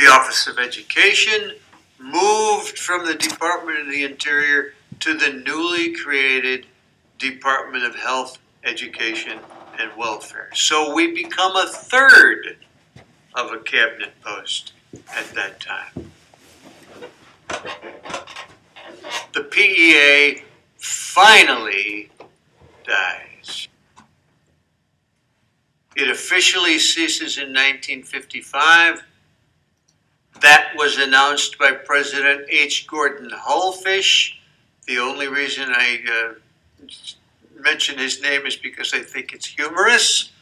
The Office of Education moved from the Department of the Interior to the newly created Department of Health, Education, and Welfare. So we become a third of a cabinet post at that time. The PEA finally dies. It officially ceases in 1955. That was announced by President H. Gordon Hullfish. The only reason I mention his name is because I think it's humorous.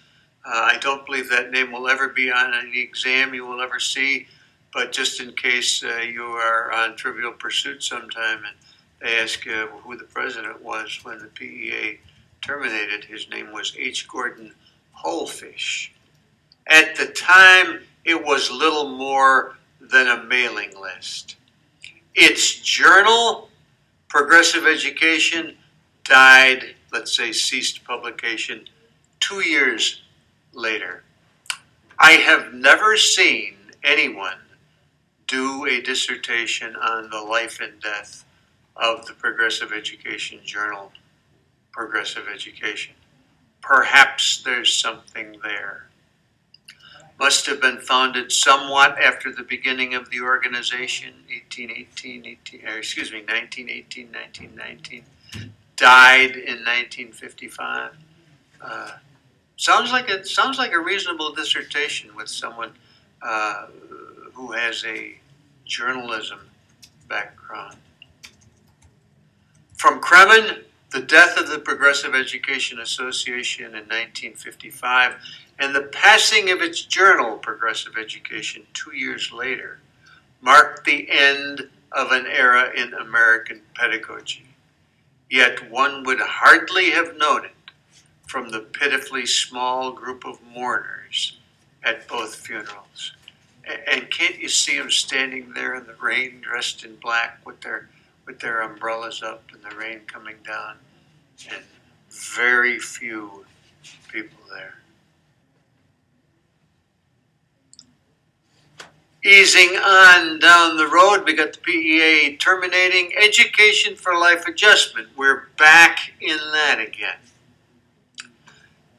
I don't believe that name will ever be on any exam you will ever see, but just in case you are on Trivial Pursuit sometime and they ask who the president was when the PEA terminated, his name was H. Gordon Hullfish. At the time, it was little more than a mailing list. Its journal, Progressive Education, died, let's say ceased publication, 2 years later. I have never seen anyone do a dissertation on the life and death of the Progressive Education journal, Progressive Education. Perhaps there's something there. Must have been founded somewhat after the beginning of the organization, 1918, 1919. Died in 1955. Sounds like a reasonable dissertation with someone who has a journalism background. From Kremen, the death of the Progressive Education Association in 1955, and the passing of its journal, Progressive Education, 2 years later, marked the end of an era in American pedagogy. Yet one would hardly have known it from the pitifully small group of mourners at both funerals. And can't you see them standing there in the rain, dressed in black, with their umbrellas up and the rain coming down, and very few people there. Easing on down the road, we got the PEA terminating. Education for Life Adjustment. We're back in that again.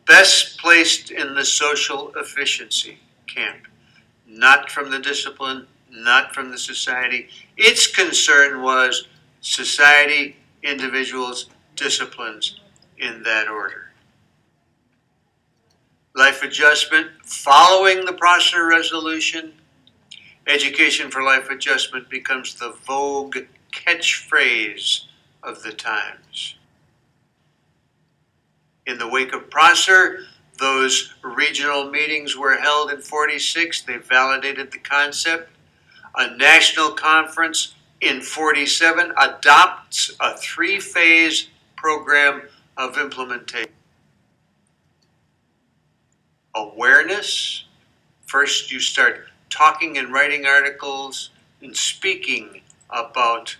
Best placed in the social efficiency camp. Not from the discipline, not from the society. Its concern was society, individuals, disciplines, in that order. Life Adjustment, following the Prosser Resolution, Education for Life Adjustment becomes the vogue catchphrase of the times. In the wake of Prosser, those regional meetings were held in '46. They validated the concept. A national conference in '47 adopts a three-phase program of implementation. Awareness. First, you start talking and writing articles and speaking about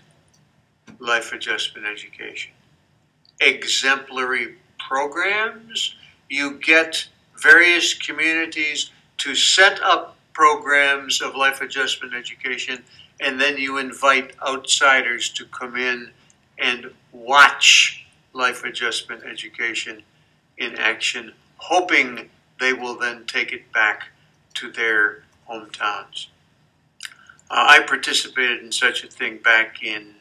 life adjustment education. Exemplary programs. You get various communities to set up programs of life adjustment education, and then you invite outsiders to come in and watch life adjustment education in action, hoping they will then take it back to their hometowns. I participated in such a thing back in,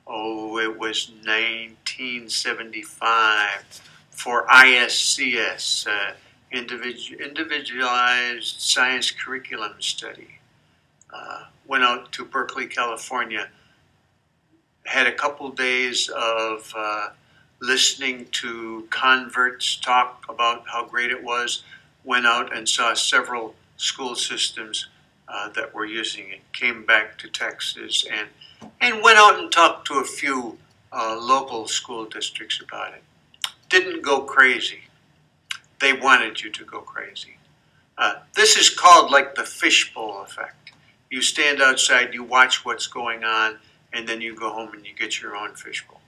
it was 1975 for ISCS, Individualized Science Curriculum Study. Went out to Berkeley, California, had a couple days of listening to converts talk about how great it was, went out and saw several school systems that were using it, came back to Texas and went out and talked to a few local school districts about it. Didn't go crazy. They wanted you to go crazy. This is called like the fishbowl effect. You stand outside, you watch what's going on, and then you go home and you get your own fishbowl.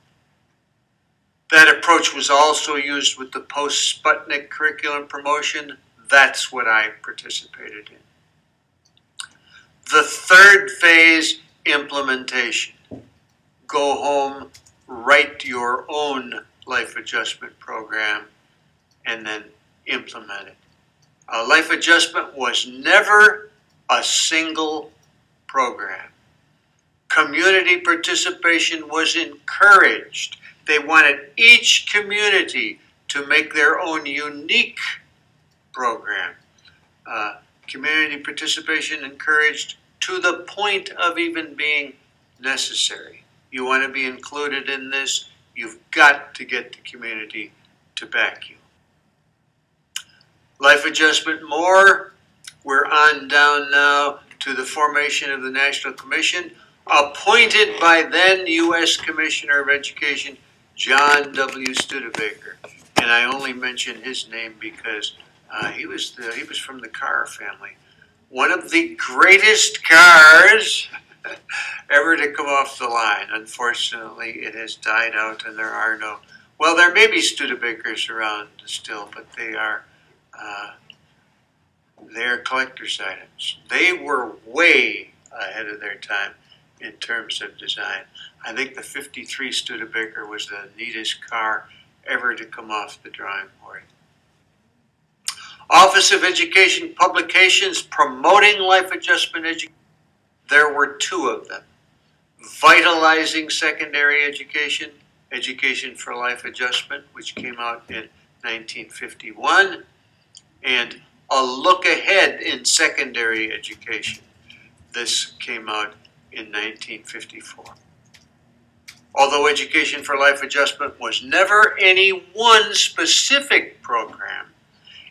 That approach was also used with the post-Sputnik curriculum promotion. That's what I participated in. The third phase, implementation. Go home, write your own life adjustment program, and then implement it. Life adjustment was never a single program. Community participation was encouraged. They wanted each community to make their own unique program. Community participation encouraged to the point of even being necessary. You want to be included in this, you've got to get the community to back you. Life adjustment more, we're on down now to the formation of the National Commission, appointed by then U.S. Commissioner of Education, John W. Studebaker. And I only mention his name because he was from the Carr family. One of the greatest cars ever to come off the line. Unfortunately, it has died out and there are no, well, there may be Studebakers around still, but they're collector's items. They were way ahead of their time in terms of design. I think the 53 Studebaker was the neatest car ever to come off the drawing board. Office of Education publications promoting life adjustment education. There were two of them. Vitalizing Secondary Education, Education for Life Adjustment, which came out in 1951, and A Look Ahead in Secondary Education. This came out in 1954. Although Education for Life Adjustment was never any one specific program,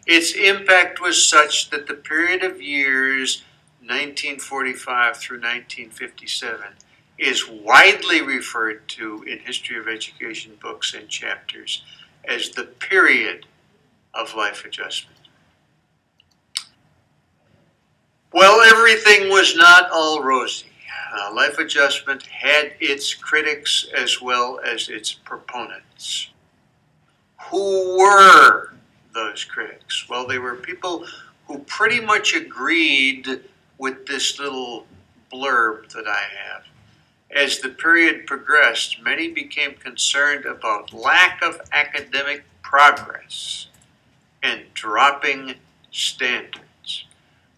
its impact was such that the period of years 1945 through 1957 is widely referred to in history of education books and chapters as the period of life adjustment. Well, everything was not all rosy. Life adjustment had its critics as well as its proponents. Who were those critics? Well, they were people who pretty much agreed with this little blurb that I have. As the period progressed, many became concerned about lack of academic progress and dropping standards.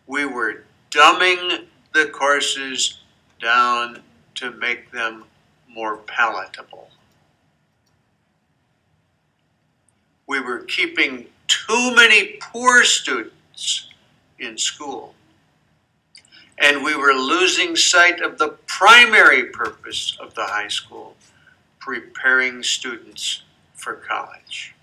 We were dumbing the courses down to make them more palatable. We were keeping too many poor students in school. And we were losing sight of the primary purpose of the high school, preparing students for college.